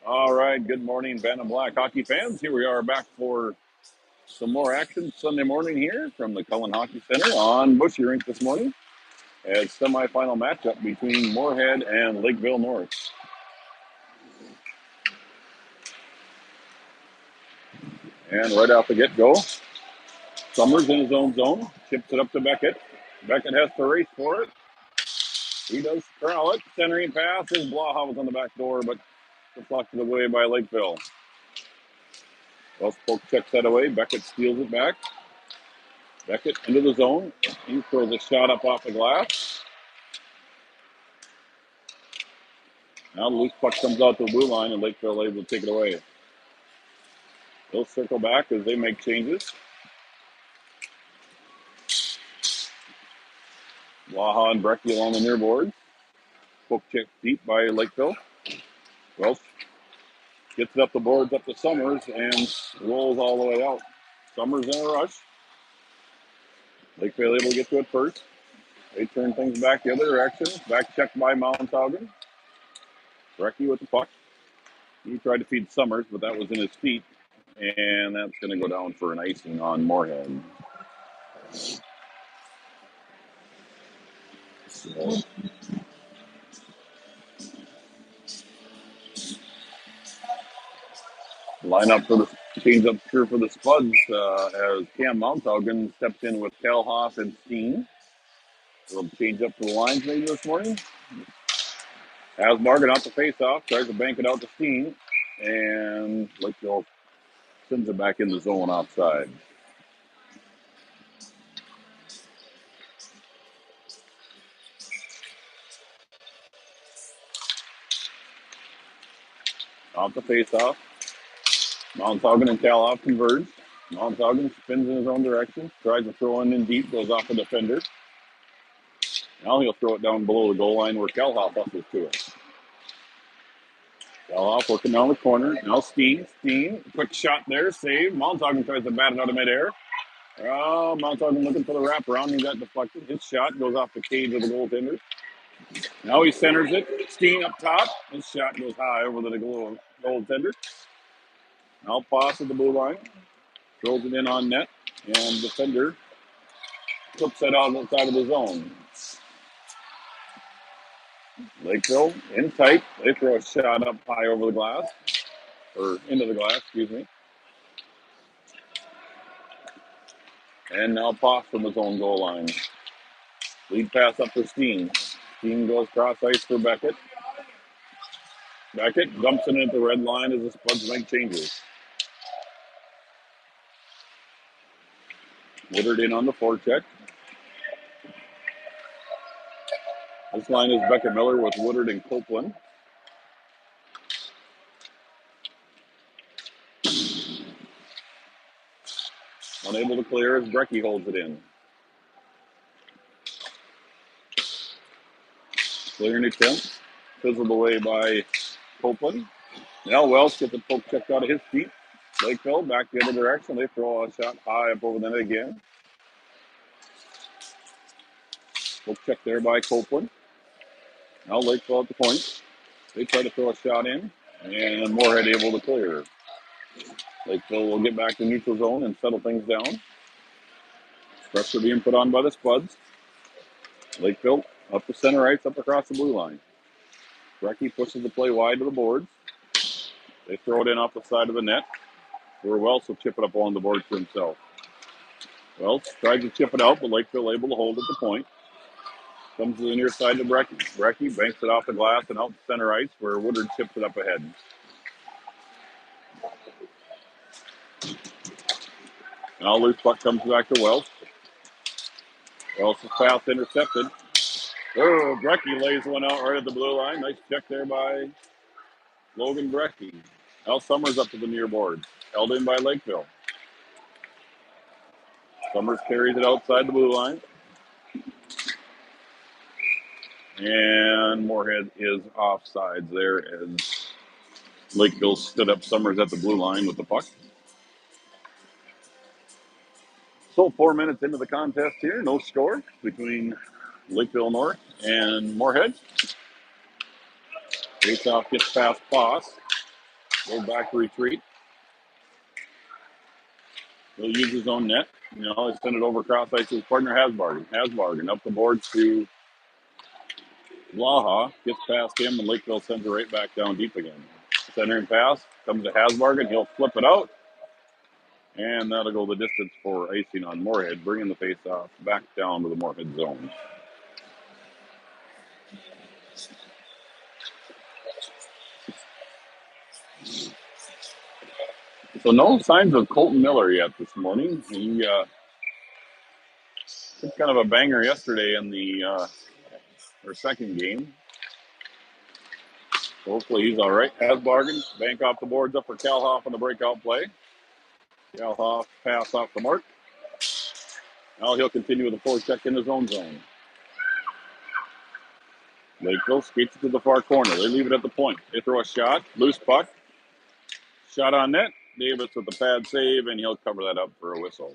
All right, good morning, Bantam Black hockey fans. Here we are back for some more action Sunday morning here from the Cullen Hockey Center on Bushy Rink this morning. It's semifinal matchup between Moorhead and Lakeville North. And right off the get-go, Summers in his own zone, chips it up to Beckett. Beckett has to race for it. He does corral it. Centering pass is Blaha was on the back door, but deflected away by Lakeville. Spoke checks that away. Beckett steals it back. Beckett into the zone. He throws a shot up off the glass. Now the loose puck comes out to the blue line, and Lakeville able to take it away. They'll circle back as they make changes. Waha and Brecky along the near board. Poke check deep by Lakeville. Welsh gets it up the boards up to Summers and rolls all the way out. Summers in a rush. Lakeville able to get to it first. They turn things back the other direction. Back check by Mounthaugen. Brecky with the puck. He tried to feed Summers, but that was in his feet. And that's going to go down for an icing on Moorhead. So, lineup for the change-up here for the Spuds as Cam Mounthaugen stepped in with Kalhoff and Steen. They'll change up to the lines maybe this morning. Has Morgan out the face-off, tries to bank it out to Steen, and Lakeville sends it back in the zone offside. Off the face-off, Mounthaugen and Kalhoff converge. Mounthaugen spins in his own direction, tries to throw in deep, goes off the defender. Now he'll throw it down below the goal line where Kalhoff hustles to it. Kalhoff working down the corner. Now Steen, quick shot there, save. Mounthaugen tries to bat it out of midair. Oh, Mounthaugen looking for the wraparound. He got deflected. His shot goes off the cage of the goaltender. Now he centers it. Steen up top. His shot goes high over the goaltender. Now pass at the blue line. Throws it in on net. And defender flips it out outside of the zone. Lakeville in tight. They throw a shot up high over the glass. Or into the glass, excuse me. And now pass from his own goal line. Lead pass up to Steen. Steen goes cross ice for Beckett. Beckett dumps it at the red line as the Spuds make changes. Woodard in on the forecheck. This line is Beckett Miller with Woodard and Copeland. Unable to clear as Brecky holds it in. Clearing attempt. Fizzled away by Copeland. Now Welsh gets the poke checked out of his feet. Lakeville back the other direction. They throw a shot high up over the net again. Poke check there by Copeland. Now Lakeville at the point. They try to throw a shot in, and Moorhead able to clear. Lakeville will get back to neutral zone and settle things down. Pressure being put on by the Spuds. Lakeville up the center ice, up across the blue line. Brecky pushes the play wide to the boards. They throw it in off the side of the net, where Welsh will chip it up on the board for himself. Welsh tries to chip it out, but Lakeville able to hold at the point. Comes to the near side to Brecky. Brecky banks it off the glass and out to center ice, where Woodard chips it up ahead. Now loose puck comes back to Welsh. Welsh's pass intercepted. Oh, Brecky lays one out right at the blue line. Nice check there by Logan Brecky. Now Summers up to the near board. Held in by Lakeville. Summers carries it outside the blue line. And Moorhead is offsides there as Lakeville stood up Summers at the blue line with the puck. So 4 minutes into the contest here, no score between Lakeville North and Moorhead. Face-off gets past Foss. Goes back to retreat. He'll use his own net. He'll send it over cross ice to his partner, Hasbargen. Hasbargen up the boards to Blaha. Gets past him, and Lakeville sends it right back down deep again. Centering pass comes to Hasbargen. He'll flip it out. And that'll go the distance for icing on Moorhead, bringing the face-off back down to the Moorhead zone. So no signs of Colton Miller yet this morning. He took kind of a banger yesterday in the their second game. So hopefully he's all right. Hasbargen, bank off the boards up for Kalhoff on the breakout play. Kalhoff pass off the mark. Now he'll continue with a forecheck in his own zone. Lakeville skates it to the far corner. They leave it at the point. They throw a shot. Loose puck. Shot on net. Davis with the pad save, and he'll cover that up for a whistle.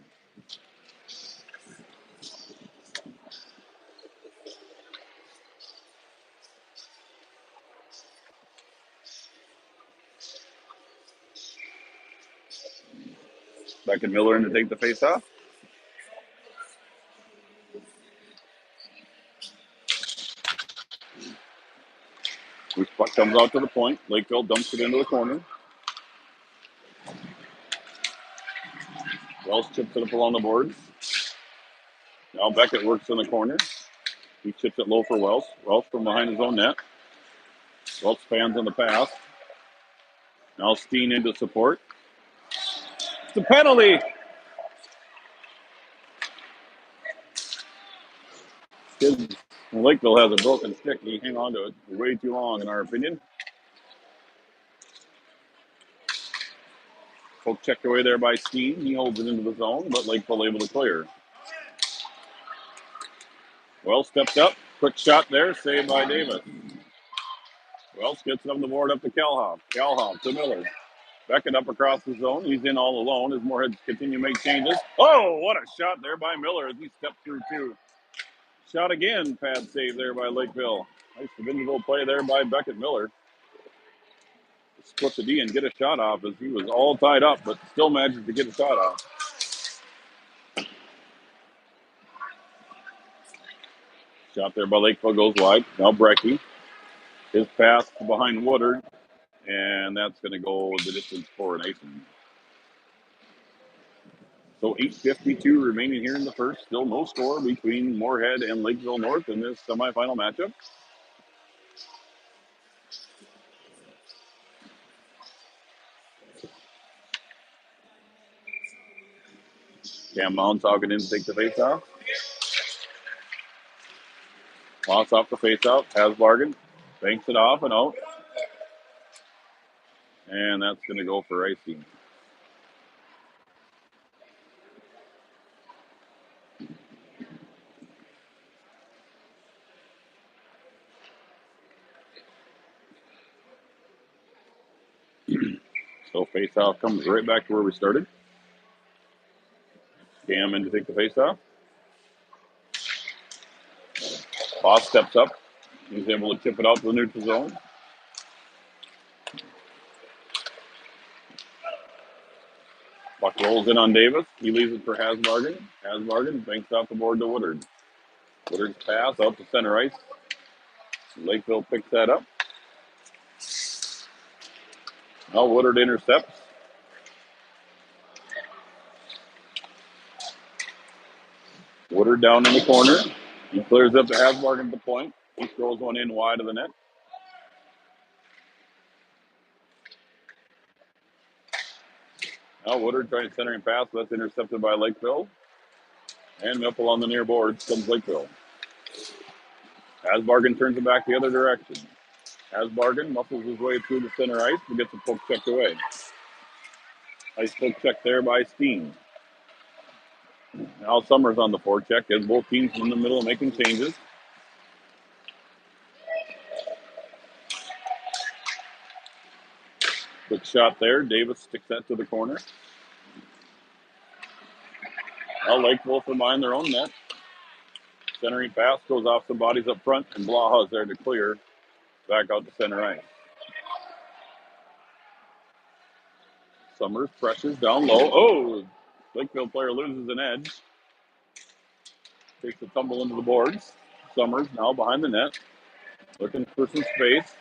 Back to Miller in to take the face off. Loose puck comes out to the point. Lakeville dumps it into the corner. Wells chips it up along the boards. Now Beckett works in the corner. He chips it low for Wells. Wells from behind his own net. Wells fans on the pass. Now Steen into support. It's a penalty. Kids in Lakeville has a broken stick. He hang on to it way too long, in our opinion. Poke checked away there by Steen. He holds it into the zone, but Lakeville able to clear. Wells steps up. Quick shot there. Saved by Davis. Wells gets it on the board up to Kalhoff. Kalhoff to Miller. Beckett up across the zone. He's in all alone as Moorhead continue to make changes. Oh, what a shot there by Miller as he stepped through two. Shot again. Pad save there by Lakeville. Nice individual play there by Beckett Miller. Split the D and get a shot off as he was all tied up, but still managed to get a shot off. Shot there by Lakeville goes wide. Now Brecky. His pass behind Woodard, and that's going to go the distance for an icing. So 8:52 remaining here in the first. Still no score between Moorhead and Lakeville North in this semifinal matchup. Cam Mounds hogging in to take the face-off. Loss off the face-off. Hasbargen. Banks it off and out. And that's going to go for icing. So face-off comes right back to where we started. Cam in to take the face-off. Boss steps up. He's able to chip it out to the neutral zone. Puck rolls in on Davis. He leaves it for Hasbargen. Hasbargen banks off the board to Woodard. Woodard's pass out to center ice. Lakeville picks that up. Now Woodard intercepts. Woodard down in the corner. He clears up to Hasbargen at the point. He throws one in wide of the net. Now Woodard trying to centering pass. That's intercepted by Lakeville. And up along the near boards comes Lakeville. Hasbargen turns it back the other direction. Hasbargen muscles his way through the center ice and gets the poke checked away. Nice poke check there by Steen. Now Summers on the forecheck as both teams in the middle making changes. Quick shot there. Davis sticks that to the corner. Now Lakeville from behind their own net. Centering pass goes off some bodies up front, and Blaha is there to clear back out to center ice. Summers pressures down low. Oh, Lakeville player loses an edge. Takes a tumble into the boards. Summers now behind the net. Looking for some space.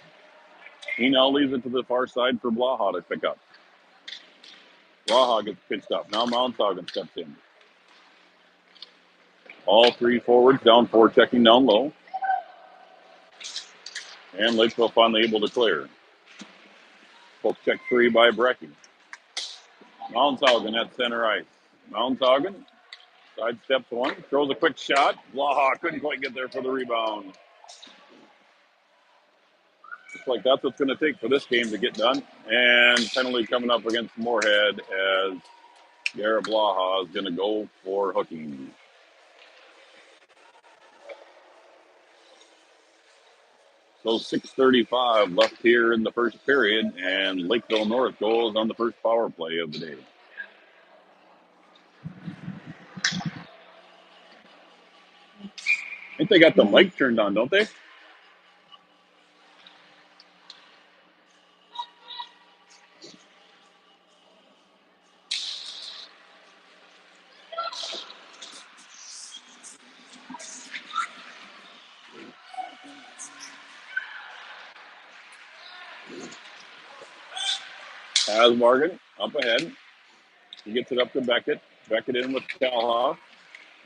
He now leaves it to the far side for Blaha to pick up. Blaha gets pitched up. Now Mounthagen steps in. All three forwards down four, checking down low. And Lakeville finally able to clear. Poke check three by Brecky. Mounthagen at center ice. Mounthagen sidesteps one, throws a quick shot. Blaha couldn't quite get there for the rebound. Looks like that's what's going to take for this game to get done. And penalty coming up against Moorhead as Garrett Blaha is going to go for hooking. So 6:35 left here in the first period, and Lakeville North goes on the first power play of the day. I think they got the mic turned on, don't they? Hasbargen up ahead. He gets it up to Beckett. Beckett in with Calhoff.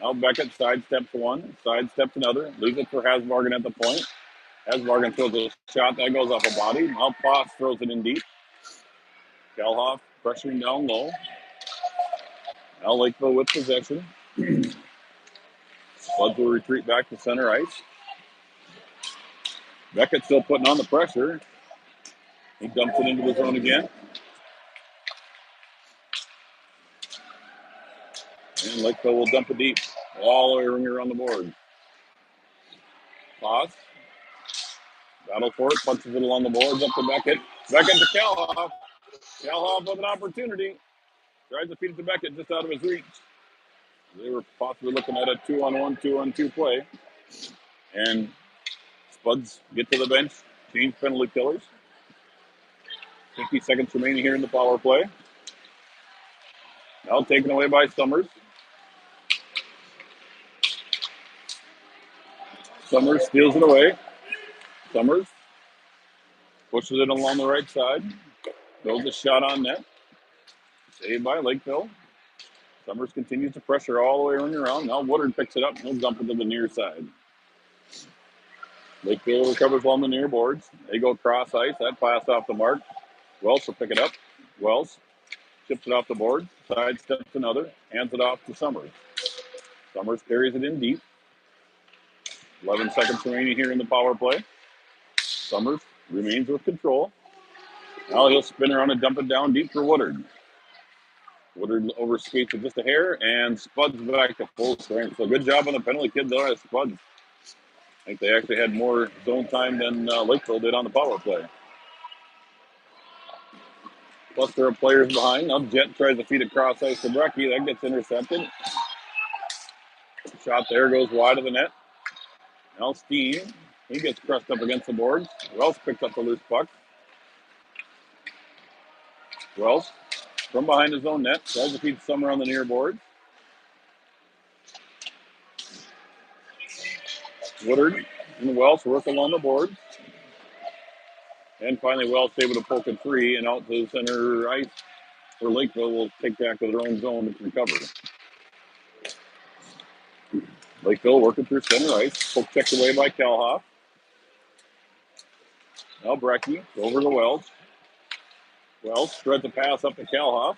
Now Beckett sidesteps one, sidesteps another, leaves it for Hasbargen at the point. Hasbargen throws a shot that goes off a body. Now Potts throws it in deep. Calhoff pressuring down low. Now Lakeville with possession. Spuds will retreat back to center ice. Beckett still putting on the pressure. He dumps it into the zone again. And Lakeville will dump it deep. All the way around the board. Potts. Battle for it. Punches it along the boards up to Beckett. Beckett to Calhoff. Calhoff with an opportunity. Tries to feed it to Beckett just out of his reach. They were possibly looking at a 2-on-1, 2-on-2 play. And Spuds get to the bench. Change penalty killers. 50 seconds remaining here in the power play. Now taken away by Summers. Summers steals it away. Summers pushes it along the right side. Throws a shot on net. Saved by Lakeville. Summers continues to pressure all the way around. Now Woodard picks it up. He'll dump it to the near side. Lakeville recovers on the near boards. They go cross ice. That pass off the mark. Wells will pick it up. Wells chips it off the board. Sidesteps another. Hands it off to Summers. Summers carries it in deep. 11 seconds remaining here in the power play. Summers remains with control. Now he'll spin around and dump it down deep for Woodard. Woodard overskates it just a hair and Spuds back to full strength. So good job on the penalty kid there as Spuds. I think they actually had more zone time than Lakeville did on the power play. Plus there are players behind. Now Jet tries to feed it cross ice to Brecky. That gets intercepted. Shot there goes wide of the net. Now Steve, he gets pressed up against the boards. Wells picks up the loose puck. Wells from behind his own net. Tries to feed Summer on the near board. Woodard and Wells work along the board. And finally, Wells able to poke it free and out to the center ice where Lakeville will take back to their own zone to recover. Lakeville working through center ice. Poke checked away by Calhoff. Now Brecky over to Wells. Wells spreads the pass up to Calhoff.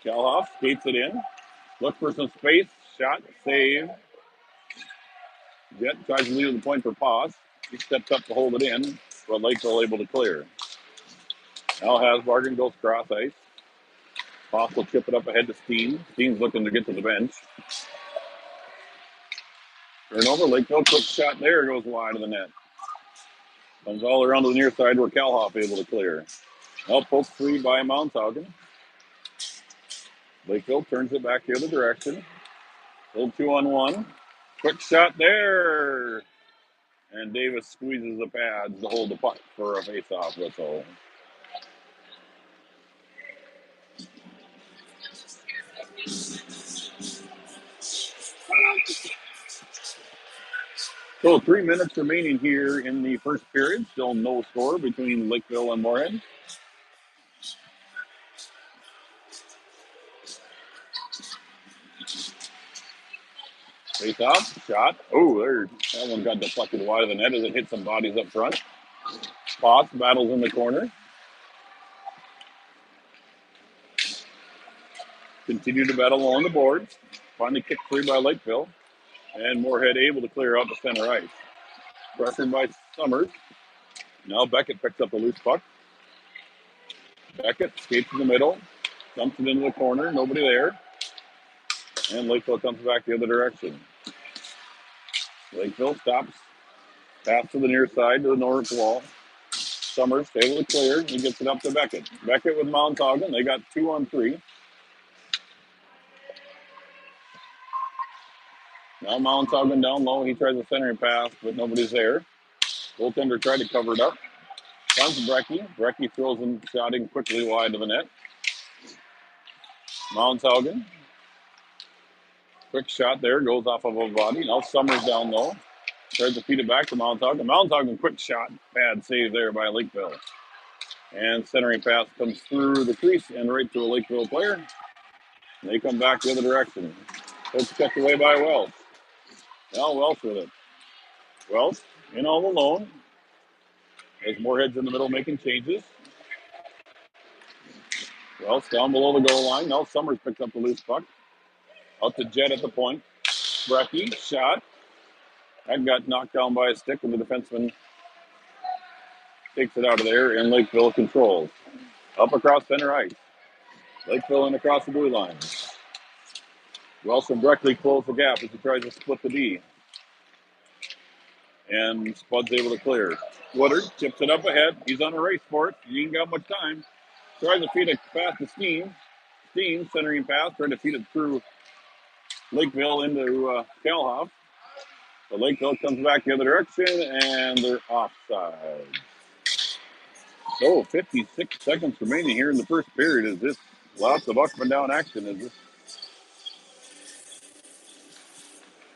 Calhoff skates it in. Look for some space. Shot, save. Jet tries to lead the point for Paz. He steps up to hold it in, but Lakeville able to clear. Now Hasbargen goes cross ice. Paz will chip it up ahead to Steen. Steen's looking to get to the bench. Turnover, Lakeville, quick shot there, goes wide of the net. Comes all around to the near side where Calhoff able to clear. Now poke free by Mounthagen. Lakeville turns it back the other direction. Little 2-on-1. Quick shot there. And Davis squeezes the pads to hold the puck for a face-off whistle. So 3 minutes remaining here in the first period. Still no score between Lakeville and Moorhead. Face off, shot. Oh, there. That one got deflected wide of the net as it hit some bodies up front. Potts battles in the corner. Continue to battle along the boards. Finally kicked free by Lakeville. And Moorhead able to clear out the center ice. Pressured by Summers. Now Beckett picks up the loose puck. Beckett skates in the middle. Dumps it into the corner. Nobody there. And Lakeville comes back the other direction. Lakeville stops. Pass to the near side to the north wall. Summers able to clear. He gets it up to Beckett. Beckett with Mountaughen. They got 2-on-3. Now Mountaughen down low. He tries a centering pass, but nobody's there. Goaltender tried to cover it up. Finds Brecky. Brecky throws him shotting quickly wide of the net. Mountaughen. Quick shot there. Goes off of a body. Now Summers down low. Tries to feed it back to Mountaughen. Mountaughen, quick shot. Bad save there by Lakeville. And centering pass comes through the crease and right to a Lakeville player. And they come back the other direction. It's kept away by Wells. Now Wells with it. Wells in all alone. There's Moorhead's in the middle making changes. Wells down below the goal line. Now Summers picks up the loose puck. Out to Jett at the point. Brecky, shot. That got knocked down by a stick, and the defenseman takes it out of there, and Lakeville controls. Up across center ice. Lakeville in across the blue line. Wells and Brecky close the gap as he tries to split the D. And Spud's able to clear. Woodard chips it up ahead. He's on a race for it. He ain't got much time. Tries to feed it past to Steen. Steen, centering pass, trying to feed it through Lakeville into Kalhoff. The Lakeville comes back the other direction, and they're offside. So 56 seconds remaining here in the first period. Is this lots of up and down action? Is this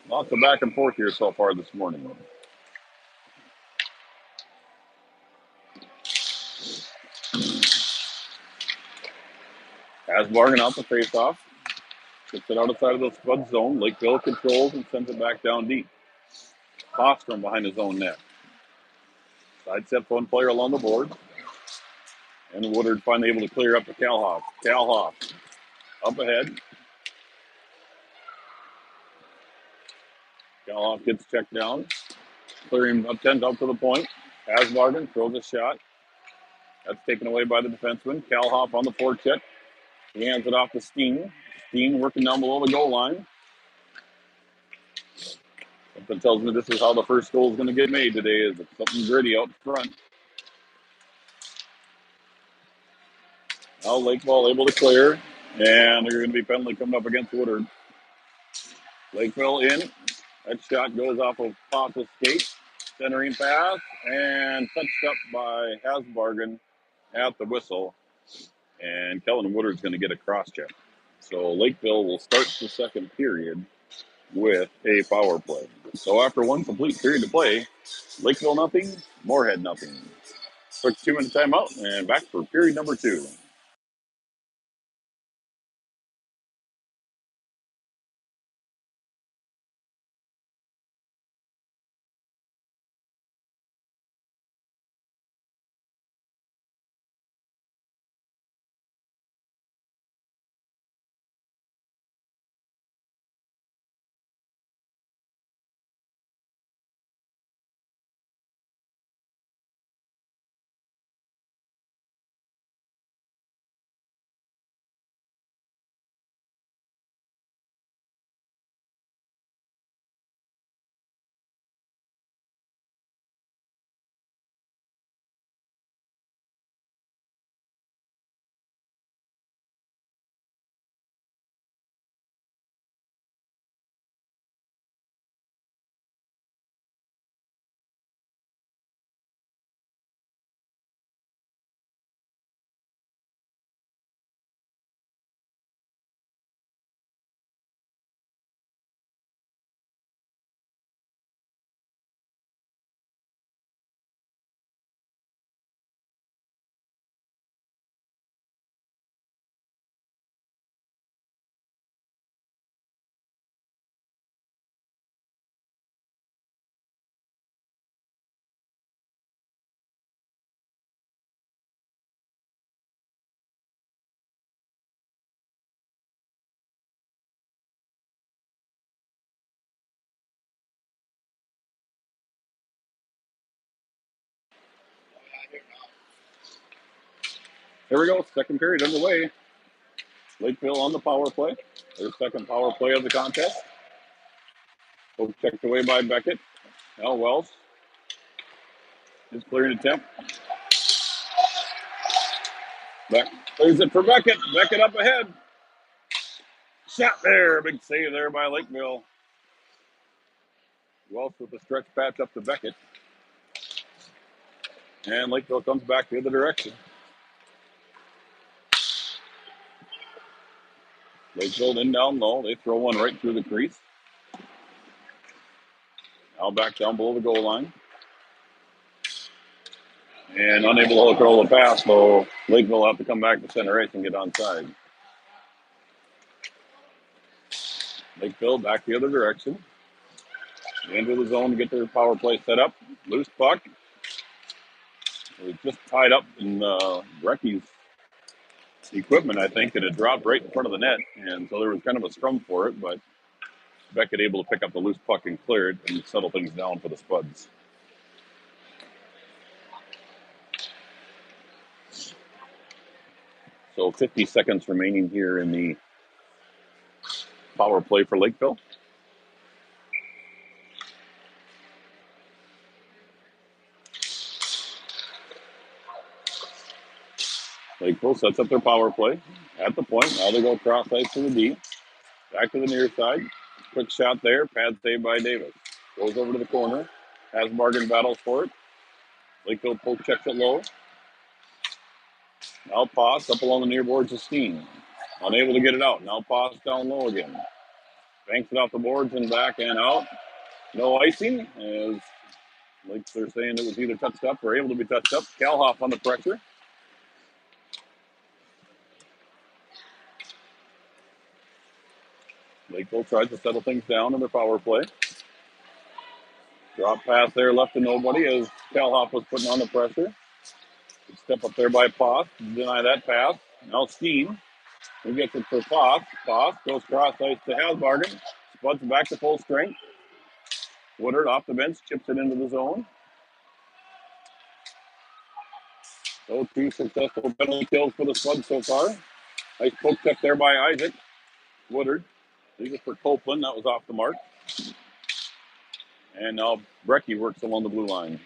lots of back and forth here so far this morning? Has Bargain out the face-off. Gets it outside of the Spud zone. Lakeville controls and sends it back down deep. Ostrom behind his own net. Sidesteps one player along the board. And Woodard finally able to clear up to Kalhoff. Kalhoff up ahead. Kalhoff gets checked down. Clearing up 10 up to the point. Asbarden throws a shot. That's taken away by the defenseman. Kalhoff on the forecheck. He hands it off to Steen. Steen working down below the goal line. Something tells me this is how the first goal is going to get made today. Is something gritty out front. Now Lakeville able to clear. And they're going to be penalty coming up against Woodard. Lakeville in. That shot goes off of Potts' skate. Centering pass. And touched up by Hasbargen at the whistle. And Kellen Woodard's going to get a cross check. So Lakeville will start the second period with a power play. So after one complete period to play, Lakeville nothing, Moorhead nothing. Quick 2-minute timeout and back for period number 2. Here we go. Second period underway. Lakeville on the power play. Their second power play of the contest. Poke checked away by Beckett. Now Wells is clearing attempt. Beck clears it for Beckett. Beckett up ahead. Shot there. Big save there by Lakeville. Wells with the stretch patch up to Beckett. And Lakeville comes back the other direction. Lakeville in down low. They throw one right through the crease. Now back down below the goal line. And unable to throw the pass, so Lakeville will have to come back to center ice and get onside. Lakeville back the other direction. Into the zone to get their power play set up. Loose puck. It was just tied up in Brecky's equipment, I think, and it dropped right in front of the net. And so there was kind of a scrum for it, but Beckett able to pick up the loose puck and clear it and settle things down for the Spuds. So 50 seconds remaining here in the power play for Lakeville. Lakeville sets up their power play at the point. Now they go cross ice to the D. Back to the near side. Quick shot there. Pad saved by Davis. Goes over to the corner. Has Morgan battles for it. Lakeville poke checks it low. Now pass up along the near boards of Steen. Unable to get it out. Now pass down low again. Banks it off the boards and back and out. No icing, as like they're saying it was either touched up or able to be touched up. Kalhoff on the pressure. Lakeville tries to settle things down in their power play. Drop pass there left to nobody as Kalhoff was putting on the pressure. Step up there by Poth. Deny that pass. Now Steen. He gets it for Poth. Poth goes cross ice to Hasbargen. Spuds back to full strength. Woodard off the bench. Chips it into the zone. So 2 successful penalty kills for the Spuds so far. Nice poke check there by Isaac. Woodard. Leave it for Copeland. That was off the mark. And now Brecky works along the blue line.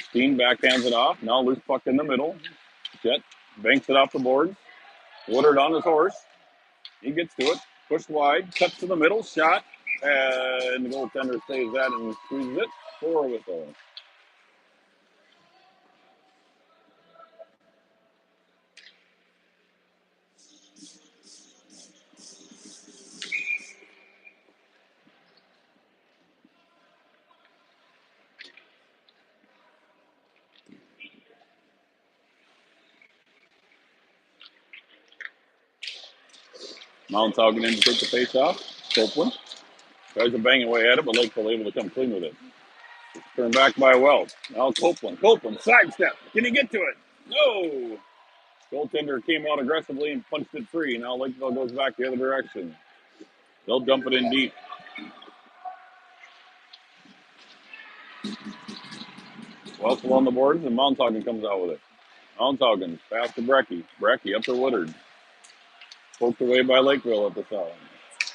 Steen backhands it off. Now loose puck in the middle. Jet banks it off the board. Woodard on his horse. He gets to it. Pushed wide. Cuts to the middle. Shot. And the goaltender saves that and squeezes it. For a whistle. Mounthaugen in to take the face off. Copeland tries to bang away at it, but Lakeville able to come clean with it. Turned back by Wells. Now Copeland. Copeland sidestep. Can he get to it? No. Goaltender came out aggressively and punched it free. Now Lakeville goes back the other direction. They'll dump it in deep. Wells on the boards, and Mounthaugen comes out with it. Mounthaugen pass to Brecky. Brecky up to Woodard. Poked away by Lakeville at the side.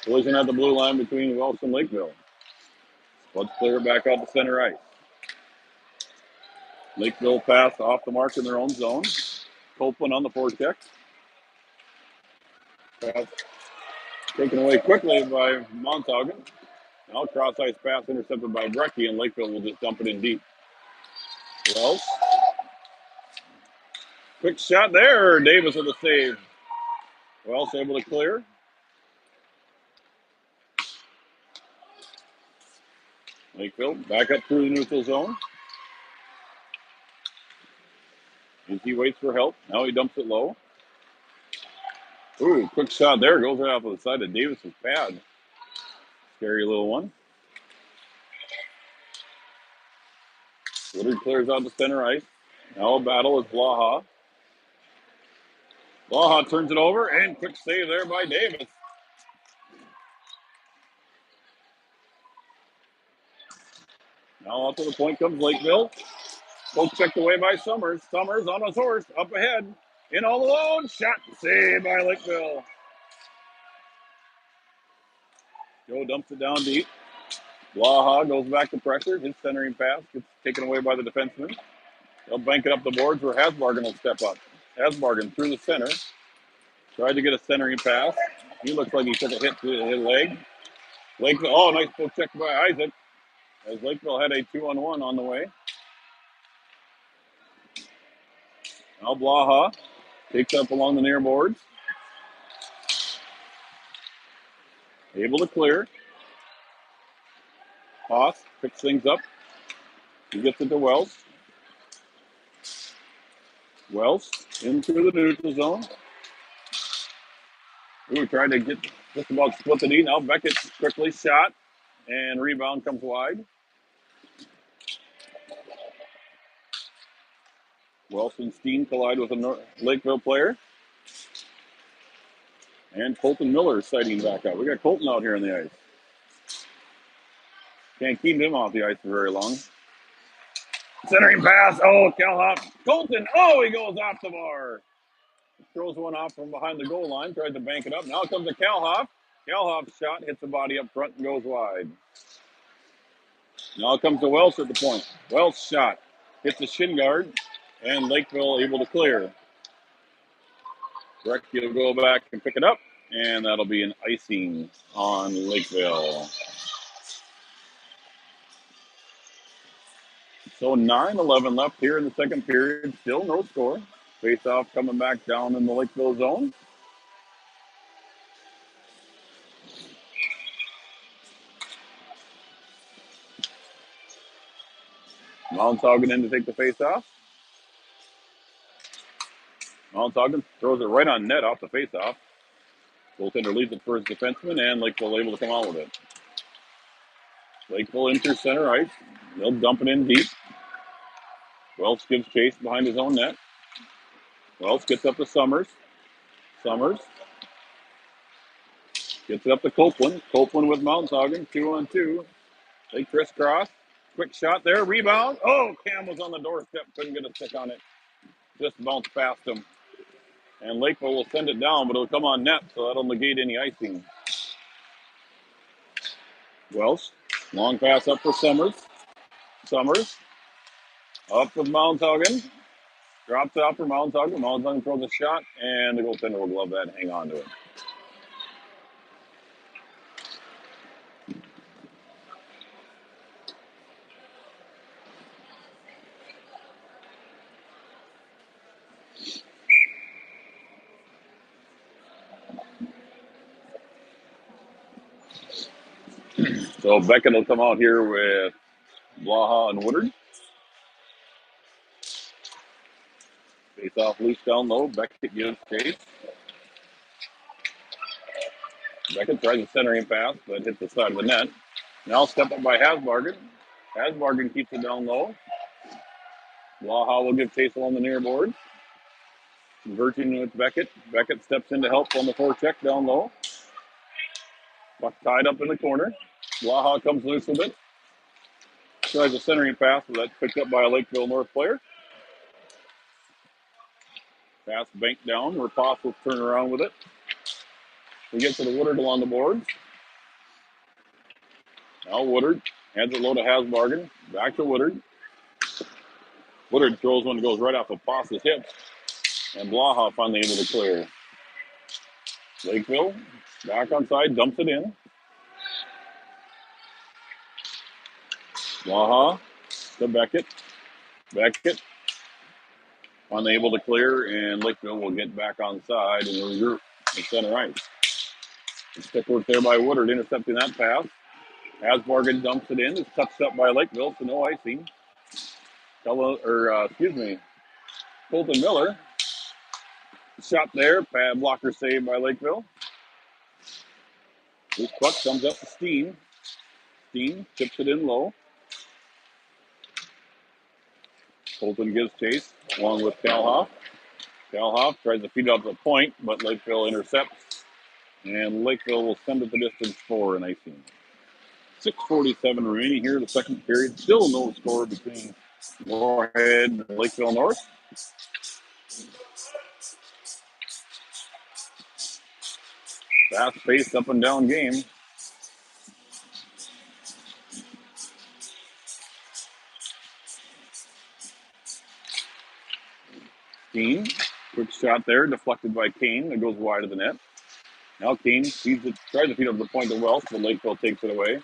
Collision at the blue line between Wells and Lakeville. Let's clear it back out to center ice. Lakeville pass off the mark in their own zone. Copeland on the forecheck. Pass taken away quickly by Mounthaugen. Now cross ice pass intercepted by Brecky, and Lakeville will just dump it in deep. Wells. Quick shot there. Davis with a save. Wells able to clear. Lakeville back up through the neutral zone. As he waits for help. Now he dumps it low. Ooh, quick shot there. Goes right off of the side of Davis's pad. Scary little one. Woodard clears out to center ice. Now a battle is Blaha. Blaha turns it over, and quick save there by Davis. Now up to the point comes Lakeville. Poke checked away by Summers. Summers on his horse, up ahead. In all alone. Shot saved by Lakeville. Joe dumps it down deep. Blaha goes back to pressure. His centering pass gets taken away by the defenseman. They'll bank it up the boards where Hasbargen will step up. Hasbargen through the center. Tried to get a centering pass. He looks like he took a hit to his leg. Lakeville, oh, nice poke check by Isaac. As Lakeville had a 2-on-1 on the way. Now Blaha takes up along the near boards. Able to clear. Haas picks things up. He gets it to Wells. Wells into the neutral zone. Ooh, trying to get just about split the knee. Now Beckett quickly shot. And rebound comes wide. Wells and Steen collide with a Lakeville player. And Colton Miller sighting back up. We got Colton out here on the ice. Can't keep him off the ice for very long. Centering pass. Oh, Calhoff. Colton. Oh, he goes off the bar. Throws one off from behind the goal line. Tries to bank it up. Now comes to Calhoff. Calhoff's shot hits the body up front and goes wide. Now comes to Welsh at the point. Welsh shot hits the shin guard. And Lakeville able to clear. Brecky will go back and pick it up. And that'll be an icing on Lakeville. So 9:11 left here in the second period. Still no score. Face-off coming back down in the Lakeville zone. Mountaugen in to take the face-off. Mountaugen throws it right on net off the face-off. Goaltender leaves it for his defenseman, and Lakeville able to come out with it. Lakeville enters center ice. They'll dump it in deep. Wells gives chase behind his own net. Wells gets up to Summers. Summers gets it up to Copeland. Copeland with Mountaugen, 2-on-2. They crisscross. Quick shot there. Rebound. Oh, Cam was on the doorstep. Couldn't get a stick on it. Just bounced past him. And Lakeville will send it down, but it'll come on net, so that'll negate any icing. Welsh, long pass up for Summers. Summers, up with Mountaugen. Drops it out for Mountaugen. Mountaugen throws a shot, and the goaltender will glove that and hang on to it. So Beckett will come out here with Blaha and Woodard. Face off loose down low. Beckett gives chase. Beckett tries a centering pass, but hits the side of the net. Now step up by Hasbargen. Hasbargen keeps it down low. Blaha will give chase along the near board. Converting with Beckett. Beckett steps in to help on the forecheck down low. Puck tied up in the corner. Blaha comes loose with it. Tries a centering pass, but that's picked up by a Lakeville North player. Pass banked down. Rapoff will turn around with it. We get to the Woodard along the boards. Now Woodard hands it low to Hasbargen. Back to Woodard. Woodard throws one that goes right off of Foss's hips. And Blaha finally able to clear. Lakeville back on side, dumps it in. Blaha to Beckett. Beckett unable to clear, and Lakeville will get back on side and regroup at center ice. Stick work there by Woodard, intercepting that pass. Hasbargen dumps it in. It's touched up by Lakeville, so no icing. Colton Miller. Shot there. Pad blocker saved by Lakeville. This puck comes up to Steen. Steen tips it in low. Colton gives chase along with Calhoff. Calhoff tries to feed up the point, but Lakeville intercepts. And Lakeville will send it the distance for an icing. 6:47 remaining here in the second period. Still no score between Moorhead and Lakeville North. Fast-paced, up-and-down game. Keane, quick shot there, deflected by Kane. It goes wide of the net. Now Kane tries to feed up the point to Welsh, but Lakeville takes it away.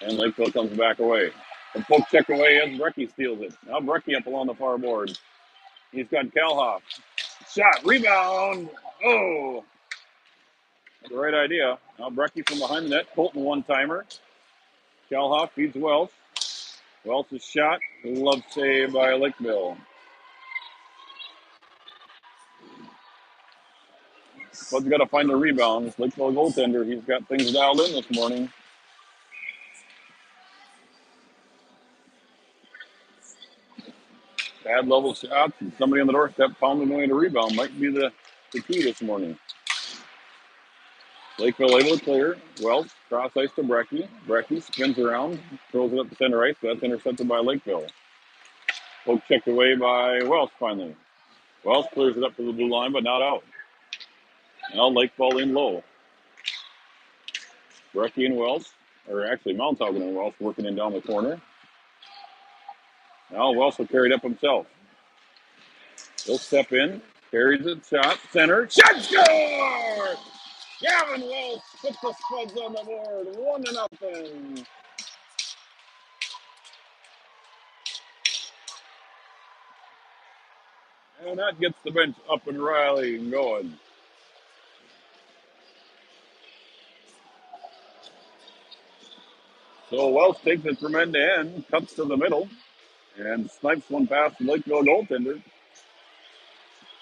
And Lakeville comes back away. The poke check away as Brecky steals it. Now Brecky up along the far board. He's got Kalhoff. Shot, rebound. Oh, the right idea. Now Brecky from behind the net. Colton one-timer. Kalhoff feeds Welsh. Welsh's shot. Glove save by Lakeville. Bud's got to find the rebound. Lakeville goaltender. He's got things dialed in this morning. Bad level shots and somebody on the doorstep pounding away to rebound might be the key this morning. Lakeville able to clear. Welsh cross ice to Brecky. Brecky spins around, throws it up to center ice, but that's intercepted by Lakeville. Poke checked away by Welsh finally. Welsh clears it up to the blue line, but not out. Now Lakeville in low. Brecky and Welsh, or actually Mounthaugen and Welsh working in down the corner. Now Welsh will carry it up himself. He'll step in, carries it, shot, center, shot, score! Gavin Welsh puts the Spuds on the board, 1-0. And that gets the bench up and rallying going. So Welsh takes it from end to end, cuts to the middle, and snipes one past the Lakeville goaltender.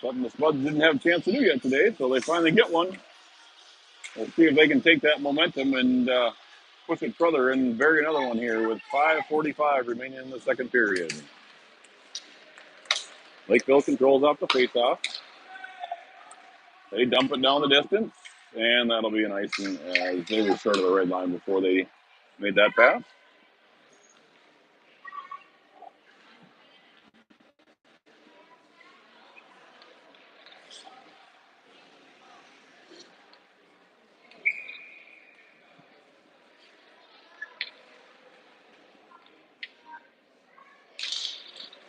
Something the Spuds didn't have a chance to do yet today, so they finally get one. We'll see if they can take that momentum and push it further and bury another one here with 5:45 remaining in the second period. Lakeville controls off the faceoff. They dump it down the distance, and that'll be an icing as they were short of the red line before they made that pass.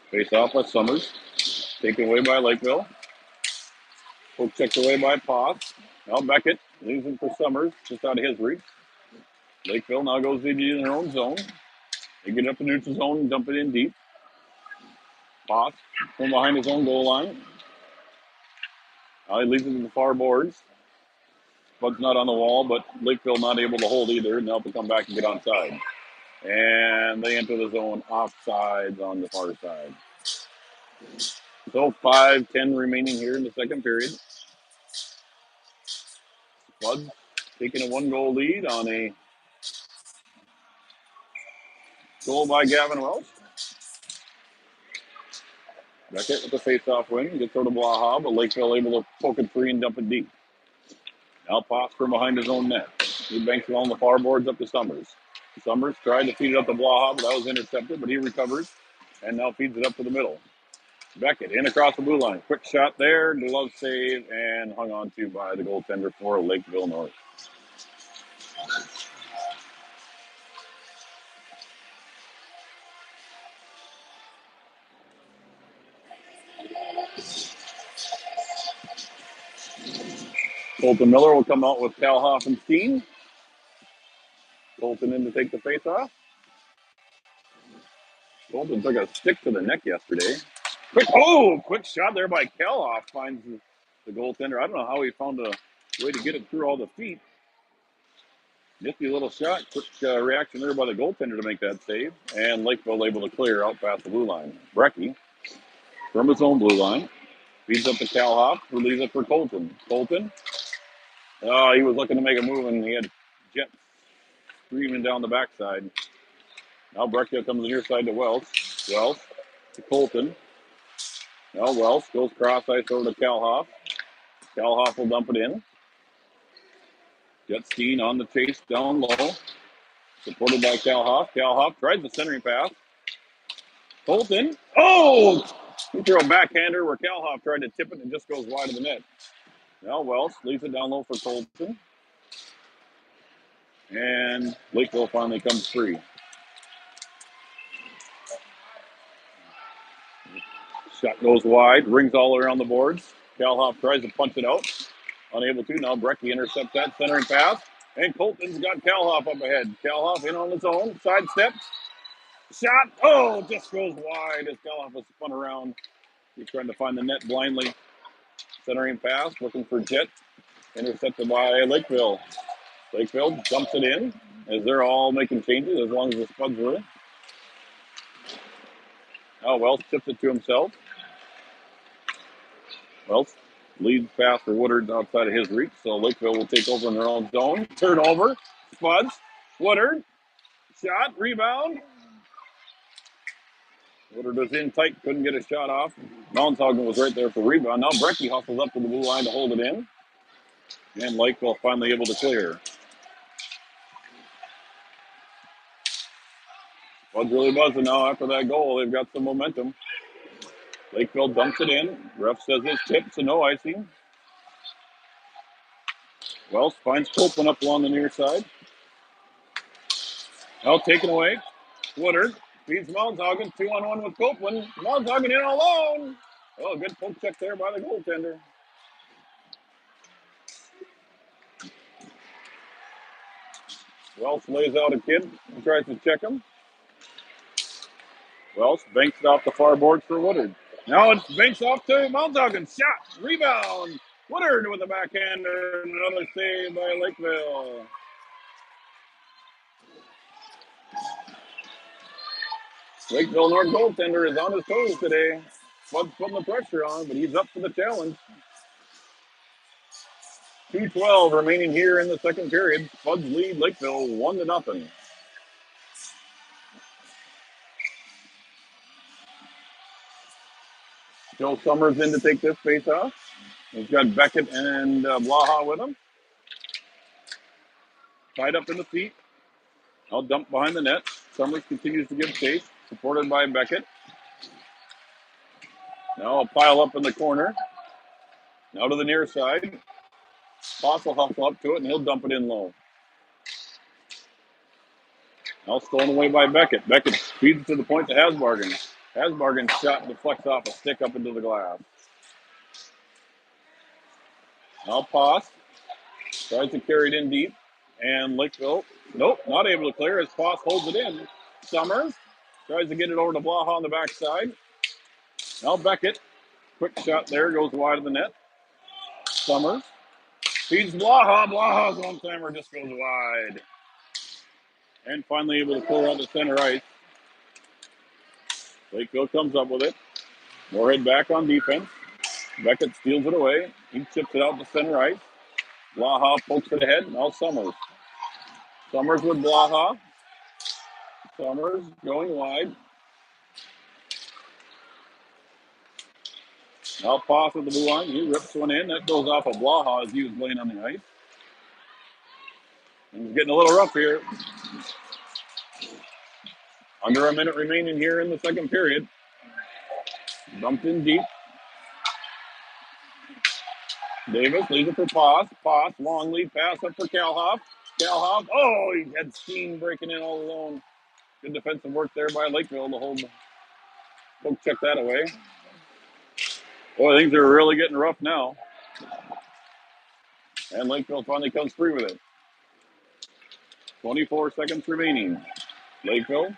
Face off by Summers. Taken away by Lakeville. Poke checked away by Potts. Now Beckett leaves him for Summers, just out of his reach. Lakeville now goes into their own zone. They get up the neutral zone and dump it in deep. Potts from behind his own goal line. Now he leaves it to the far boards. Bud's not on the wall, but Lakeville not able to hold either, and they'll have to come back and get onside. And they enter the zone offsides on the far side. So 5:10 remaining here in the second period. Bud taking a 1-goal lead on a goal by Gavin Welsh. Beckett with the face-off win. Gets over to Blaha, but Lakeville able to poke it free and dump it deep. Now Potts from behind his own net. He banks it on the far boards up to Summers. Summers tried to feed it up to Blaha, but that was intercepted, but he recovers and now feeds it up to the middle. Beckett in across the blue line. Quick shot there, glove save, and hung on to by the goaltender for Lakeville North. Colton Miller will come out with Cal Hoffenstein. Colton in to take the face-off. Colton took a stick to the neck yesterday. Quick shot there by Kelhoff. Finds the goaltender. I don't know how he found a way to get it through all the feet. Nifty little shot. Quick reaction there by the goaltender to make that save. And Lakeville able to clear out past the blue line. Brecky from his own blue line. Feeds up to Kelhoff, who leaves it for Colton. Colton. He was looking to make a move, and he had Jet screaming down the backside. Now Brecky comes near side to Welsh. Welsh to Colton. Now Welsh goes cross ice over to Kalhoff. Kalhoff will dump it in. Jetstein on the chase down low. Supported by Kalhoff. Kalhoff tries the centering pass. Colton. Oh! He threw a backhander where Kalhoff tried to tip it and it just goes wide of the net. Now Welsh leaves it down low for Colton. And Lakeville finally comes free. Shot goes wide, rings all around the boards. Calhoff tries to punch it out. Unable to. Now Brecky intercepts that centering pass. And Colton's got Calhoff up ahead. Calhoff in on his own. Sidesteps. Shot. Oh, just goes wide as Calhoff was spun around. He's trying to find the net blindly. Centering pass, looking for Jet. Intercepted by Lakeville. Lakeville dumps it in as they're all making changes as long as the Spuds were in. Now Wells tips it to himself. Wells leads pass for Woodard outside of his reach, so Lakeville will take over in their own zone. Turnover. Spuds. Woodard. Shot. Rebound. Woodard was in tight, couldn't get a shot off. Mounthagen was right there for rebound. Now Brecky hustles up to the blue line to hold it in. And Lakeville finally able to clear. Bud's really buzzing now after that goal. They've got some momentum. Lakeville dumps it in. Ref says it's tipped, so no icing. Wells finds Copeland up along the near side. Now taken away. Woodard feeds Mounthagen. 2-on-1 with Copeland. Mounthagen in alone. Oh, good poke check there by the goaltender. Wells lays out a kid and tries to check him. Wells banks it off the far boards for Woodard. Now it's banks off to Mounthagen. Shot. Rebound. Woodard with a backhander. Another save by Lakeville. Lakeville North goaltender is on his toes today. Bud's putting the pressure on, but he's up for the challenge. 2:12 remaining here in the second period. Bud's lead Lakeville 1-0. Joe Summers in to take this face off. He's got Beckett and Blaha with him. Tied up in the feet. Now dumped behind the net. Summers continues to give chase, supported by Beckett. Now a pile up in the corner. Now to the near side. Poss will hustle up to it, and he'll dump it in low. Now stolen away by Beckett. Beckett feeds it to the point to Hasbargen. Hasbargen's shot deflects off a stick up into the glass. Now Poss tries to carry it in deep. And Lakeville, nope, not able to clear as Poss holds it in. Summers tries to get it over to Blaha on the backside. Now Beckett, quick shot there, goes wide of the net. Summers feeds Blaha. Blaha's one-timer just goes wide. And finally able to pull out the center ice. Lakeville comes up with it. Moorhead back on defense. Beckett steals it away. He chips it out to center ice. Blaha pokes it ahead. Now Summers. Summers with Blaha. Summers going wide. Now Poss with the blue line. He rips one in. That goes off of Blaha as he was laying on the ice. And it's getting a little rough here. Under a minute remaining here in the second period. Dumped in deep. Davis leaves it for Poss. Poss, long lead pass up for Calhoff. Calhoff, oh, he had Steen breaking in all alone. Good defensive work there by Lakeville to hold. Poke check that away. Boy, things are really getting rough now. And Lakeville finally comes free with it. 24 seconds remaining. Lakeville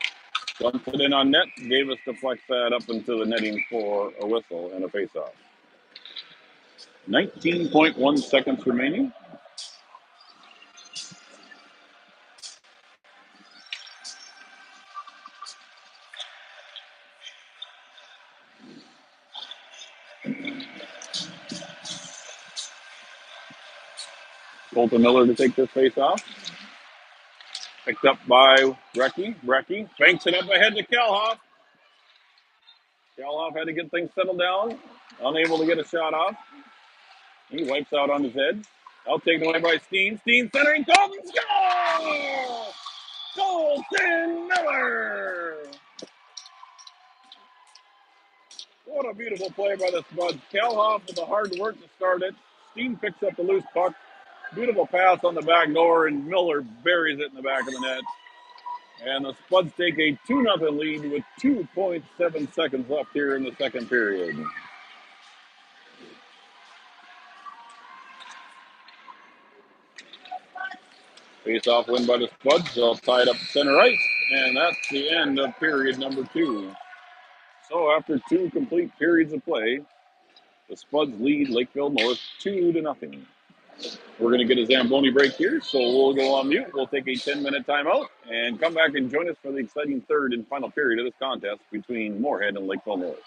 dumps it in on net. Davis deflects that up into the netting for a whistle and a faceoff. 19.1 seconds remaining. Colton Miller to take this face off. Picked up by Brecky. Brecky banks it up ahead to Calhoff. Calhoff had to get things settled down. Unable to get a shot off. He wipes out on his head. Out taken away by Steen. Steen centering. Colton score! Colton Miller! What a beautiful play by the Spuds. Calhoff with the hard work to start it. Steen picks up the loose puck. Beautiful pass on the back door, and Miller buries it in the back of the net. And the Spuds take a 2-0 lead with 2.7 seconds left here in the second period. Face-off win by the Spuds. They'll tie it up center ice, and that's the end of period number 2. So after 2 complete periods of play, the Spuds lead Lakeville North 2-0. We're going to get a Zamboni break here, so we'll go on mute. We'll take a 10-minute timeout and come back and join us for the exciting third and final period of this contest between Moorhead and Lakeville North.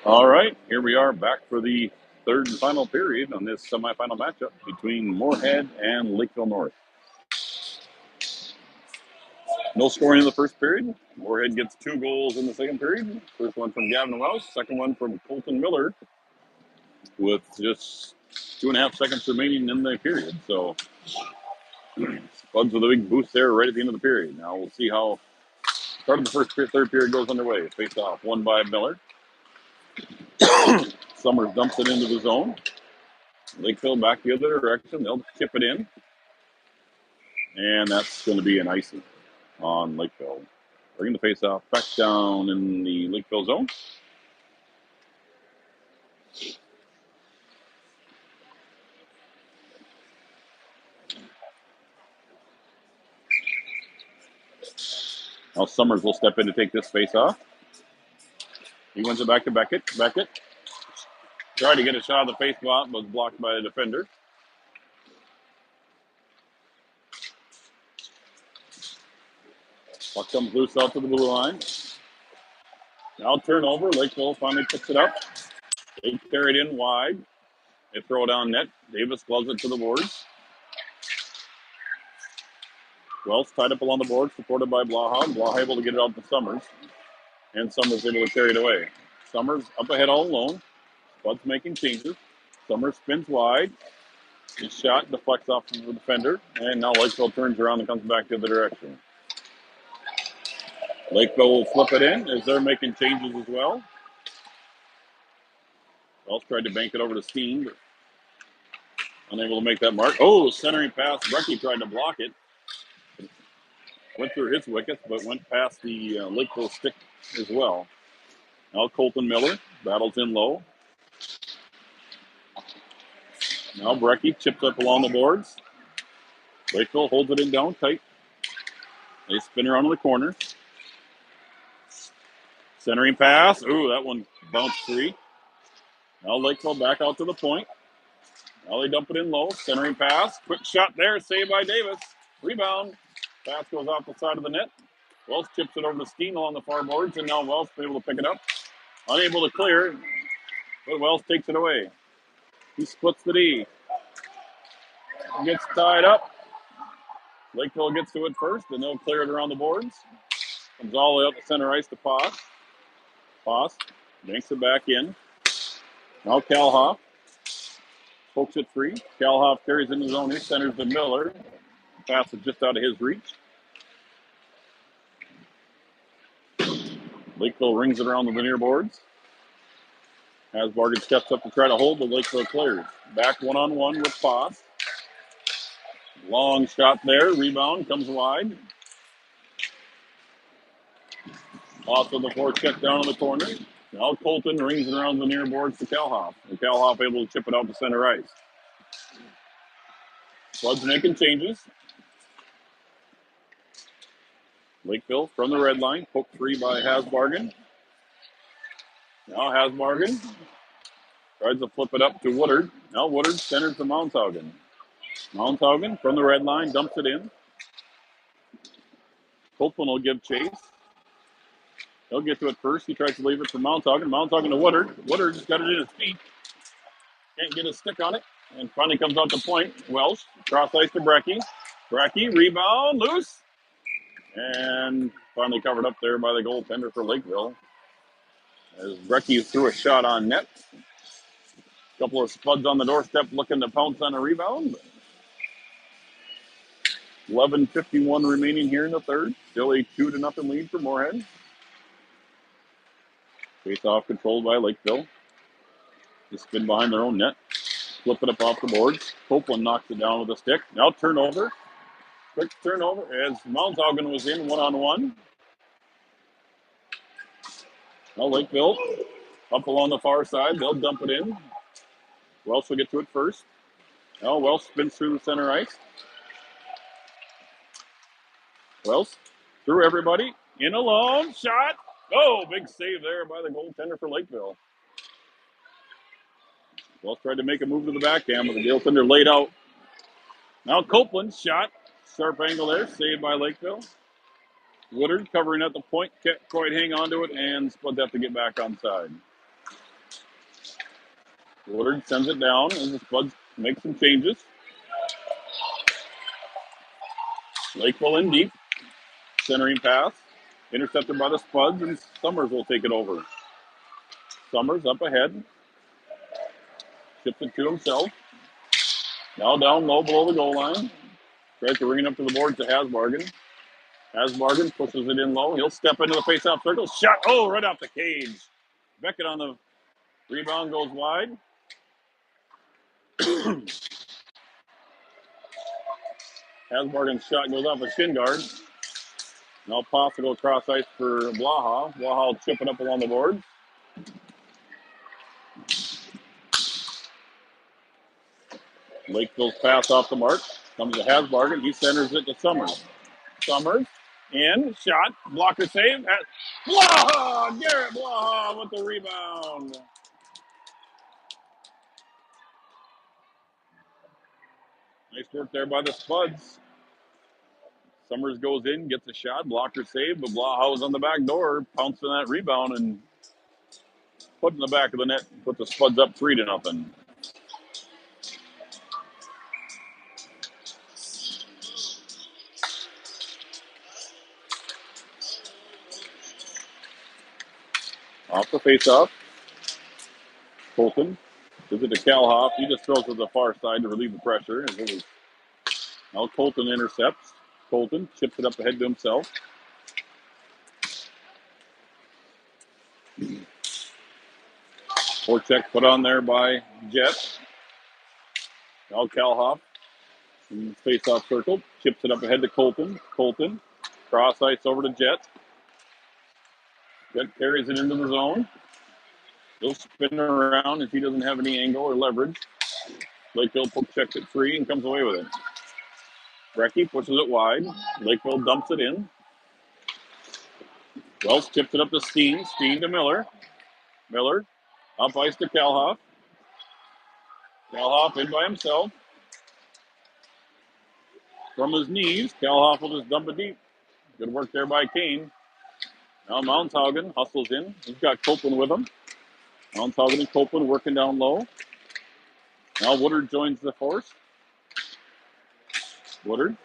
All right, here we are back for the third and final period on this semifinal matchup between Moorhead and Lakeville North. No scoring in the first period. Moorhead gets 2 goals in the second period. First one from Gavin Wells, second one from Colton Miller with just 2.5 seconds remaining in the period. So Spuds with a big boost there right at the end of the period. Now we'll see how start of the third period goes underway. Face off, won by Miller. Summers dumps it into the zone. Lakeville back the other direction. They'll chip it in. And that's going to be an icing on Lakeville. Bringing the face off back down in the Lakeville zone. Now Summers will step in to take this face off. He wins it back to Beckett. Beckett tried to get a shot of the face spot, but was blocked by the defender. Puck comes loose out to the blue line. Now turnover. Lakeville finally picks it up. They carry it in wide. They throw it down net. Davis gloves it to the boards. Wells tied up along the board, supported by Blaha. Blaha able to get it out to Summers. And Summers able to carry it away. Summers up ahead all alone. Bud's making changes. Summers spins wide. His shot deflects off of the defender. And now Lakeville turns around and comes back the other direction. Lakeville will flip it in as they're making changes as well. Wells tried to bank it over to Steen, but unable to make that mark. Oh, centering pass. Brecky tried to block it. Went through his wickets, but went past the Lakeville stick as well. Now Colton Miller battles in low. Now Brecky chips up along the boards. Lakeville holds it in down tight. They spin around in the corner. Centering pass. Ooh, that one bounced free. Now Lakeville back out to the point. Now they dump it in low. Centering pass. Quick shot there. Saved by Davis. Rebound. Pass goes off the side of the net. Wells chips it over to Steen along the far boards, and now Wells is able to pick it up. Unable to clear, but Wells takes it away. He splits the D. He gets tied up. Lakeville gets to it first, and they'll clear it around the boards. Comes all the way up the center ice to Poss. Poss banks it back in. Now Calhoff pokes it free. Calhoff carries in his own. He centers to Miller. Pass is just out of his reach. Lakeville rings it around the near boards. Hasbargen steps up to try to hold, but Lakeville clears. Back one-on-one with Poss. Long shot there. Rebound comes wide. Off of the forecheck down in the corner. Now Colton rings it around the near boards to Calhoff. And Calhoff able to chip it out to center ice. Floods making changes. Lakeville from the red line. Poked free by Hasbargen. Now Hasbargen tries to flip it up to Woodard. Now Woodard centers to Mounthaugen. Mounthaugen from the red line dumps it in. Copeland will give chase. He'll get to it first. He tries to leave it for Mounthaugen. Mounthaugen to Woodard. Woodard just got it in his feet. Can't get a stick on it. And finally comes out to point. Welsh. Cross ice to Brecky. Brecky. Rebound. Loose. And finally covered up there by the goaltender for Lakeville. As Brecky threw a shot on net. A couple of Spuds on the doorstep looking to pounce on a rebound. 11:51 remaining here in the third. Still a 2-0 lead for Moorhead. Face-off controlled by Lakeville. They spin behind their own net. Flip it up off the boards. Copeland knocks it down with a stick. Now turnover. Quick turnover as Mounthaugen was in one-on-one. Now Lakeville up along the far side. They'll dump it in. Welsh will get to it first. Now Welsh spins through the center ice. Welsh through everybody. In alone. Shot. Oh, big save there by the goaltender for Lakeville. Wells tried to make a move to the backhand, but the goaltender laid out. Now Copeland shot. Sharp angle there. Saved by Lakeville. Woodard covering at the point. Can't quite hang on to it, and Spuds have to get back on side. Woodard sends it down, and the Spuds make some changes. Lakeville in deep. Centering pass. Intercepted by the Spuds, and Summers will take it over. Summers up ahead. Chips it to himself. Now down low below the goal line. Tries to ring it up to the boards to Hasbargen. Hasbargen pushes it in low. He'll step into the face-off circle. Shot. Oh, right off the cage. Beckett on the rebound goes wide. Hasbargen's shot goes off a shin guard. Now pass to go across ice for Blaha. Blaha will chip it up along the boards. Lakeville's pass off the mark. Comes to Hasbargen. He centers it to Summers. Summers in. Shot. Blocker save. Blaha! Garrett Blaha with the rebound. Nice work there by the Spuds. Summers goes in, gets a shot, blocker save, but Blaha was on the back door, pouncing that rebound and put in the back of the net, put the Spuds up 3-0. Off the face-off, Colton gives it to Kalhoff. He just throws to the far side to relieve the pressure. Now Colton intercepts. Colton chips it up ahead to himself. Forecheck put on there by Jet. Now Kalhoff in the face-off circle. Chips it up ahead to Colton. Colton. Cross ice over to Jet. Jet carries it into the zone. He'll spin around if he doesn't have any angle or leverage. Lakeville poke checks it free and comes away with it. Brecky pushes it wide. Lakeville dumps it in. Wells tips it up to Steen. Steen to Miller. Miller up ice to Kalhoff. Kalhoff in by himself. From his knees, Kalhoff will just dump it deep. Good work there by Kane. Now Mounthaugen hustles in. He's got Copeland with him. Mounthaugen and Copeland working down low. Now Woodard joins the force. Woodard.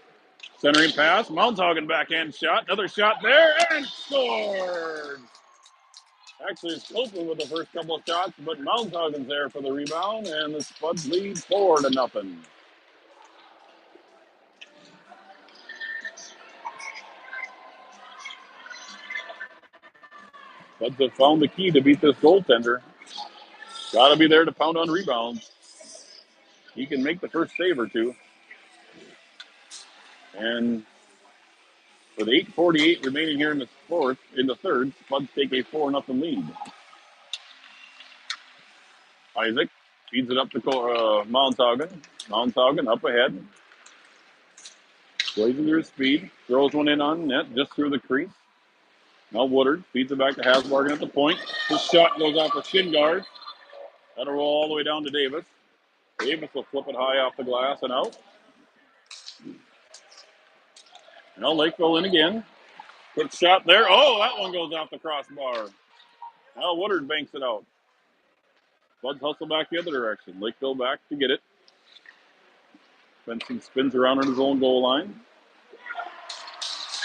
Centering pass. Mounthaugen backhand shot. Another shot there. And scored. Actually, it's Copeland with the first couple of shots, but Mounthaugen's there for the rebound. And the Spuds lead 4-0. Spuds have found the key to beat this goaltender. Got to be there to pound on rebounds. He can make the first save or two. And with 8:48 remaining here in the third, Spuds take a 4-0 lead. Isaac feeds it up to Mounthaugen. Mounthaugen up ahead. Plays under his speed. Throws one in on net just through the crease. Now Woodard feeds it back to Hasbargen at the point. His shot goes off a shin guard. That'll roll all the way down to Davis. Davis will flip it high off the glass and out. Now Lakeville in again. Quick shot there. Oh, that one goes off the crossbar. Now Woodard banks it out. Spuds hustle back the other direction. Lakeville back to get it. Benson spins around on his own goal line.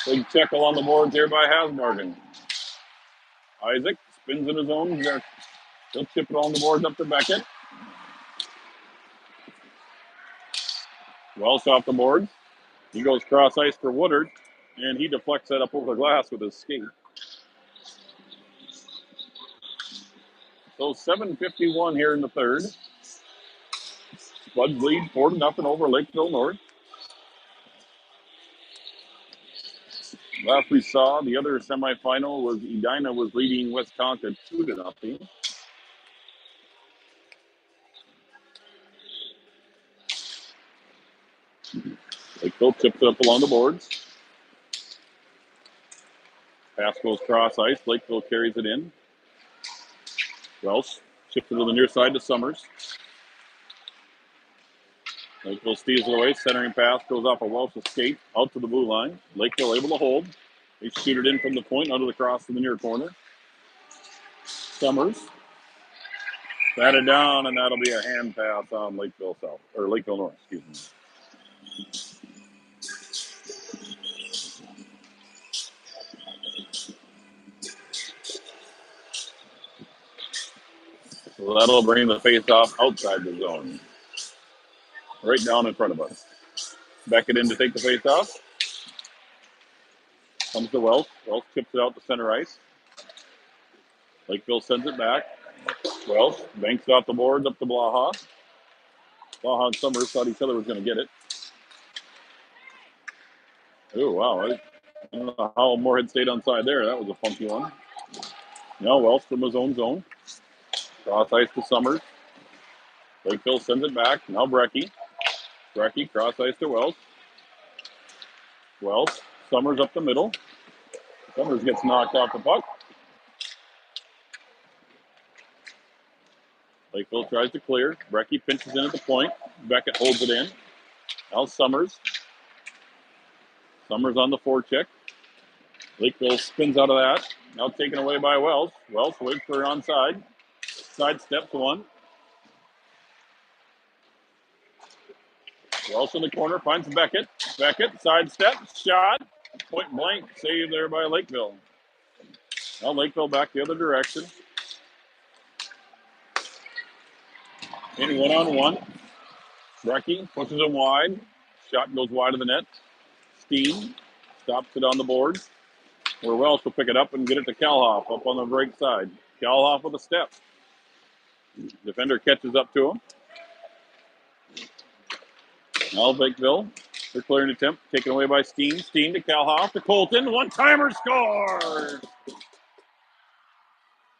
Big check along the boards here by Hasbargen. Isaac spins in his own. He'll chip it on the boards up to Beckett. Welsh off the boards. He goes cross ice for Woodard, and he deflects that up over the glass with his skate. So 7:51 here in the third. Spuds lead 4-0 over Lakeville North. Last we saw, the other semifinal was Edina was leading Wisconsin 2-0. Lakeville chips it up along the boards. Pass goes cross ice. Lakeville carries it in. Welsh chips it to the near side to Summers. Lakeville steals it away. Centering pass goes off a Welsh skate out to the blue line. Lakeville able to hold. They shoot it in from the point under the cross to the near corner. Summers Batted down, and that'll be a hand pass on Lakeville South, or Lakeville North, excuse me. So that'll bring the face-off outside the zone, right down in front of us. Beckett in to take the face-off. Comes to Wells. Wells chips it out to center ice. Lakeville sends it back. Wells banks it off the boards up to Blaha. Blaha and Summers thought each other was going to get it. Oh, wow. I don't know how Moorhead stayed onside there. That was a funky one. Now Wells from his own zone. Cross ice to Summers. Lakeville sends it back. Now Brecky. Brecky cross ice to Wells. Wells. Summers up the middle. Summers gets knocked off the puck. Lakeville tries to clear. Brecky pinches in at the point. Beckett holds it in. Now Summers. Summers on the forecheck. Lakeville spins out of that. Now taken away by Wells. Wells waits for onside. Side steps one. Wells in the corner finds Beckett. Beckett side step shot. Point blank save there by Lakeville. Now Lakeville back the other direction. In 1-on-1. Brecky pushes him wide. Shot goes wide of the net. Steen stops it on the board. Where Wells will pick it up and get it to Kalhoff up on the right side. Kalhoff with a step. Defender catches up to him. Now Lakeville. Their clearing attempt taken away by Steen. Steen to Kalhoff to Colton. One-timer scores!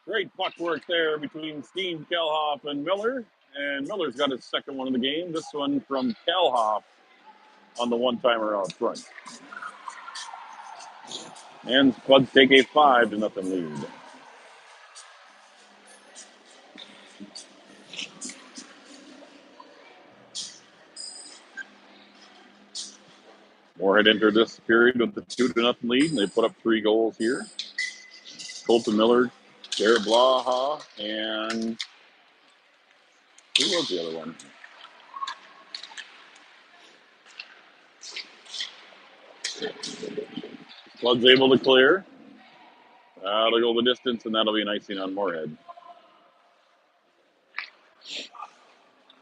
Great puck work there between Steen, Kalhoff, and Miller. And Miller's got his second one of the game. This one from Kalhoff on the one-timer out front. And Spuds take a 5-0 lead. Moorhead entered this period with the 2-0 lead, and they put up 3 goals here. Colton Miller, Garrett Blaha, and who was the other one? Spuds able to clear. That'll go the distance, and that'll be an icing on Moorhead.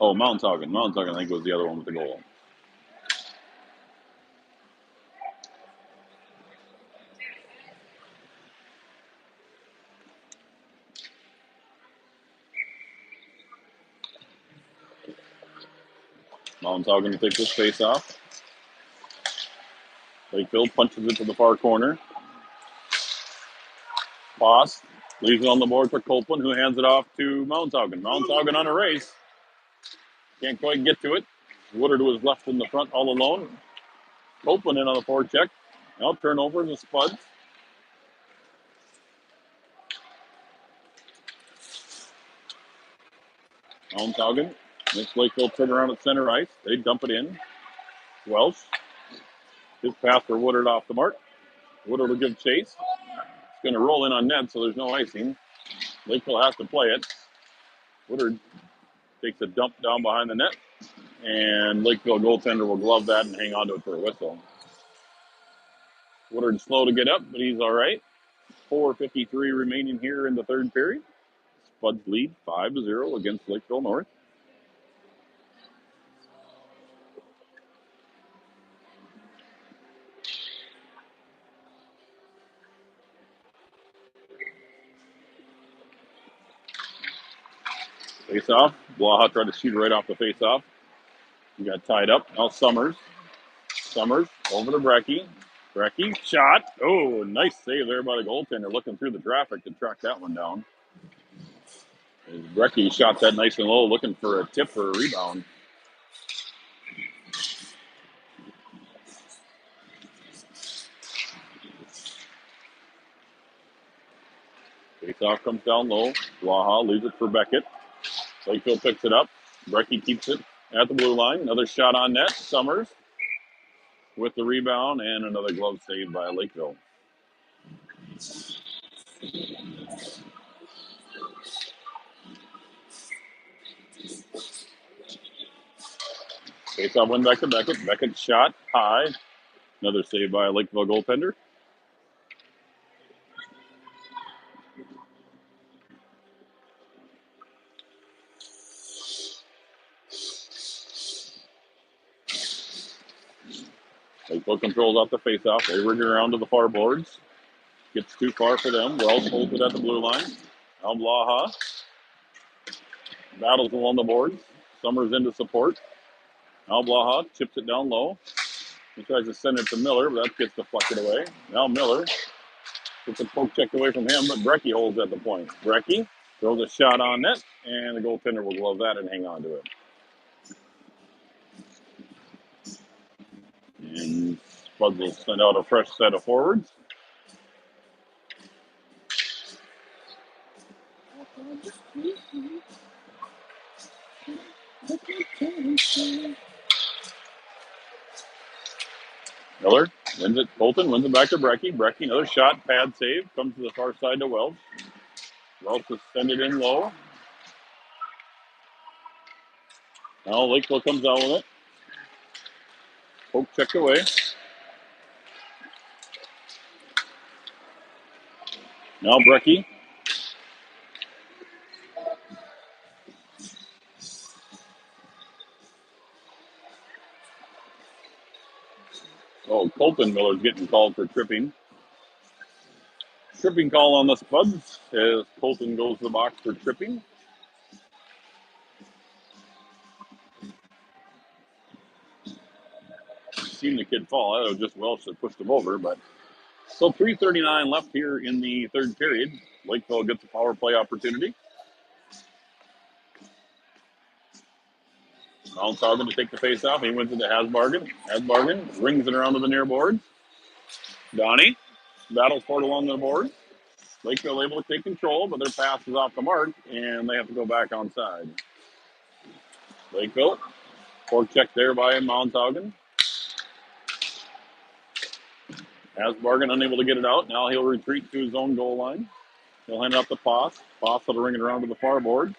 Oh, Mountaughan. Mountaughan, I think, was the other one with the goal. Mountaughan to take this face off. Lakeville punches it to the far corner. Pass. Leaves it on the board for Copeland, who hands it off to Mountaughan. Mountaughan on a race. Can't quite get to it. Woodard was left in the front all alone. Copeland in on the forecheck. Now turnover to Spuds. Mountaughan. Makes Lakeville turn around at center ice. They dump it in. Welsh. His pass for Woodard off the mark. Woodard will give chase. It's going to roll in on net, so there's no icing. Lakeville has to play it. Woodard takes a dump down behind the net, and Lakeville goaltender will glove that and hang on to it for a whistle. Woodard's slow to get up, but he's all right. 4:53 remaining here in the third period. Spuds lead 5-0 against Lakeville North. Face off. Blaha tried to shoot right off the face off. He got tied up. Now Summers. Summers over to Brecky. Brecky shot. Oh, nice save there by the goaltender, looking through the traffic to track that one down. Brecky shot that nice and low, looking for a tip or a rebound. Face-off comes down low. Blaha leaves it for Beckett. Lakeville picks it up. Brecky keeps it at the blue line. Another shot on net. Summers with the rebound and another glove save by Lakeville. Face off win back to Beckett. Beckett shot high. Another save by a Lakeville goaltender. Lakeville controls off the face-off. They ring it around to the far boards. Gets too far for them. Wells holds it at the blue line. Now Blaha battles along the boards. Summers into support. Now Blaha chips it down low. He tries to send it to Miller, but that gets deflected away. Now Miller gets a poke check away from him, but Brecky holds at the point. Brecky throws a shot on net, and the goaltender will glove that and hang on to it. And Spuds will send out a fresh set of forwards. Miller wins it. Colton wins it back to Brecky. Brecky, another shot, pad save. Comes to the far side to Wells. Wells will send it in low. Now Lakeville comes out with it. Poke checked away. Now Brecky. Oh, Colton Miller's getting called for tripping. Tripping call on the Spuds as Colton goes to the box for tripping. Seen the kid fall. That was just Welsh that pushed him over. But so 3:39 left here in the third period. Lakeville gets a power play opportunity. Mount's going to take the face off. He wins it to Hasbargen. Hasbargen rings it around to the near board. Donnie battles for it along the board. Lakeville able to take control, but their pass is off the mark, and they have to go back onside. Lakeville, fork check there by Mounthaugen. Hasbargen unable to get it out. Now he'll retreat to his own goal line. He'll hand it up to Poss. Poss will ring it around to the far board.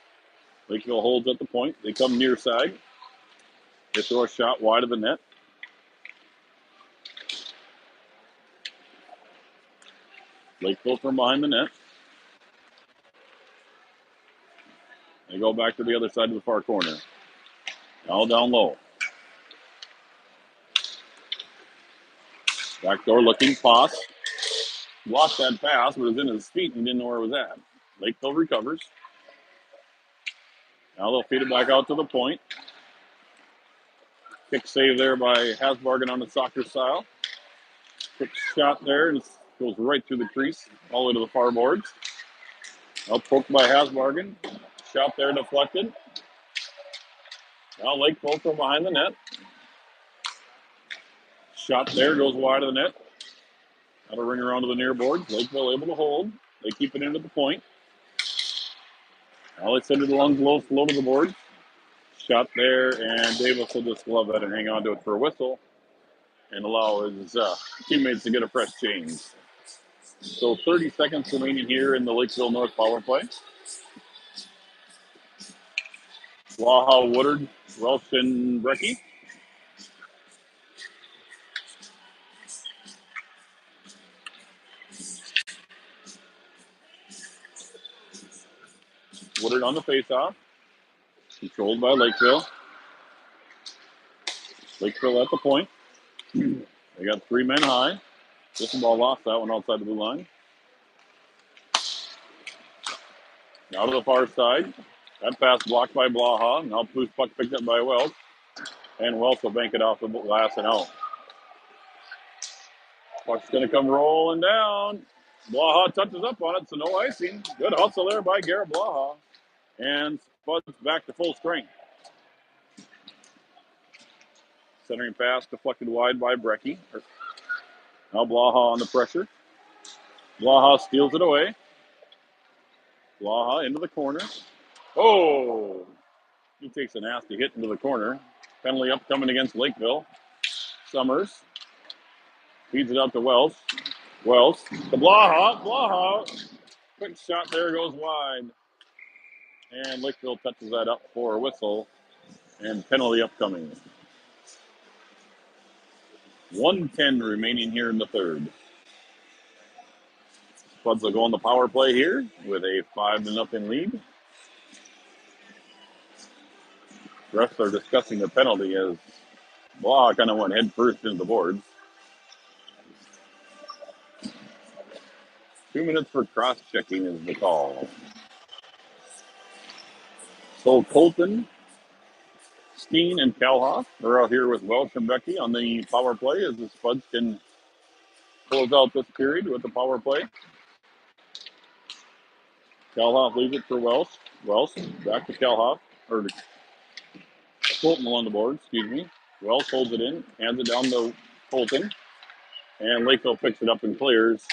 Lakeville holds at the point. They come near side. They throw a shot wide of the net. Lakeville from behind the net. They go back to the other side of the far corner. Now down low. Backdoor looking. Poss lost that pass, but it was in his feet and didn't know where it was at. Lakeville recovers. Now they'll feed it back out to the point. Kick save there by Hasbargen on the soccer style. Quick shot there, and it goes right through the crease, all the way to the far boards. Now poked by Hasbargen. Shot there deflected. Now Lakeville from behind the net. Shot there, goes wide of the net. Got a ring around to the near boards. Lakeville able to hold. They keep it into the point. Now they send it along low to the boards. Shot there, and Davis will just glove it and hang on to it for a whistle and allow his teammates to get a fresh change. So 30 seconds remaining here in the Lakeville North power play. Waha, Woodard, Welsh, and Brecky. Woodard on the faceoff. Controlled by Lakeville. Lakeville at the point. They got 3 men high. This ball lost that one outside the blue line. Now to the far side. That pass blocked by Blaha. Now loose puck picked up by Welsh. And Welsh will bank it off the glass and out. Puck's going to come rolling down. Blaha touches up on it, so no icing. Good hustle there by Garrett Blaha. And Spuds back to full strength. Centering pass deflected wide by Brecky. Now Blaha on the pressure. Blaha steals it away. Blaha into the corner. Oh! He takes a nasty hit into the corner. Penalty upcoming against Lakeville. Summers feeds it up to Wells. Wells to Blaha. Blaha. Quick shot there, goes wide. And Lakeville touches that up for a whistle. And penalty upcoming. 1:10 remaining here in the third. Spuds will go on the power play here with a 5-0 lead. Refs are discussing a penalty as Blah kind of went head first into the boards. 2 minutes for cross-checking is the call. So Colton, Steen, and Kalhoff are out here with Welch and Becky on the power play as the Spuds can close out this period with the power play. Kalhoff leaves it for Welch. Welch back to Kalhoff, or Colton on the board, excuse me. Welch holds it in, hands it down to Colton, and Lakeville picks it up and clears.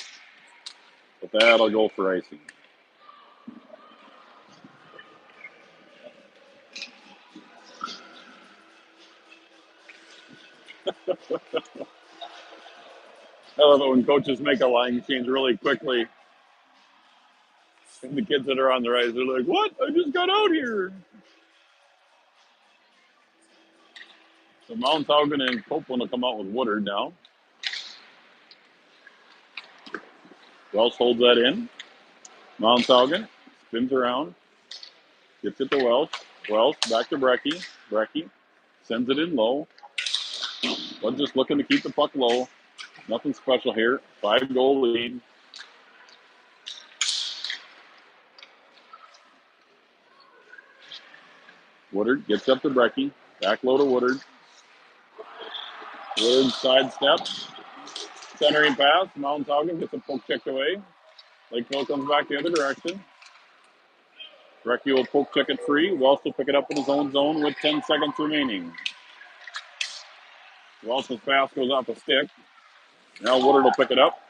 But that'll go for icing. I love it when coaches make a line change really quickly. And the kids that are on the rise, they're like, "What? I just got out here." So Mount Haugen and Copeland will come out with Woodard now. Welsh holds that in. Mount Haugen spins around, gets it to Welsh. Welsh back to Brecky. Brecky sends it in low. But just looking to keep the puck low. Nothing special here. 5-goal lead. Woodard gets up to Brecky. Back low to Woodard. Woodard sidesteps. Centering pass. Mount Haugen gets a poke checked away. Lakeville comes back the other direction. Brecky will poke check it free. Welsh will pick it up in his own zone with 10 seconds remaining. Welsh's pass goes off a stick. Now Woodard will pick it up.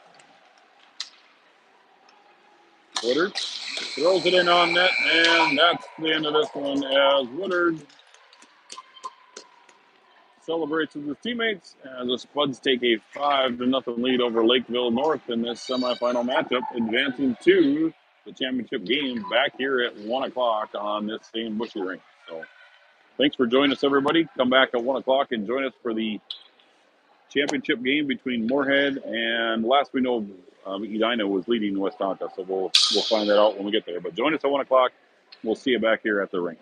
Woodard throws it in on net, and that's the end of this one as Woodard celebrates with his teammates as the Spuds take a 5-0 lead over Lakeville North in this semifinal matchup, advancing to the championship game back here at 1 o'clock on this same Bushy rink. So thanks for joining us, everybody. Come back at 1 o'clock and join us for the championship game between Moorhead and, last we know, Edina was leading West Tonka, so we'll find that out when we get there. But join us at 1 o'clock. We'll see you back here at the rink.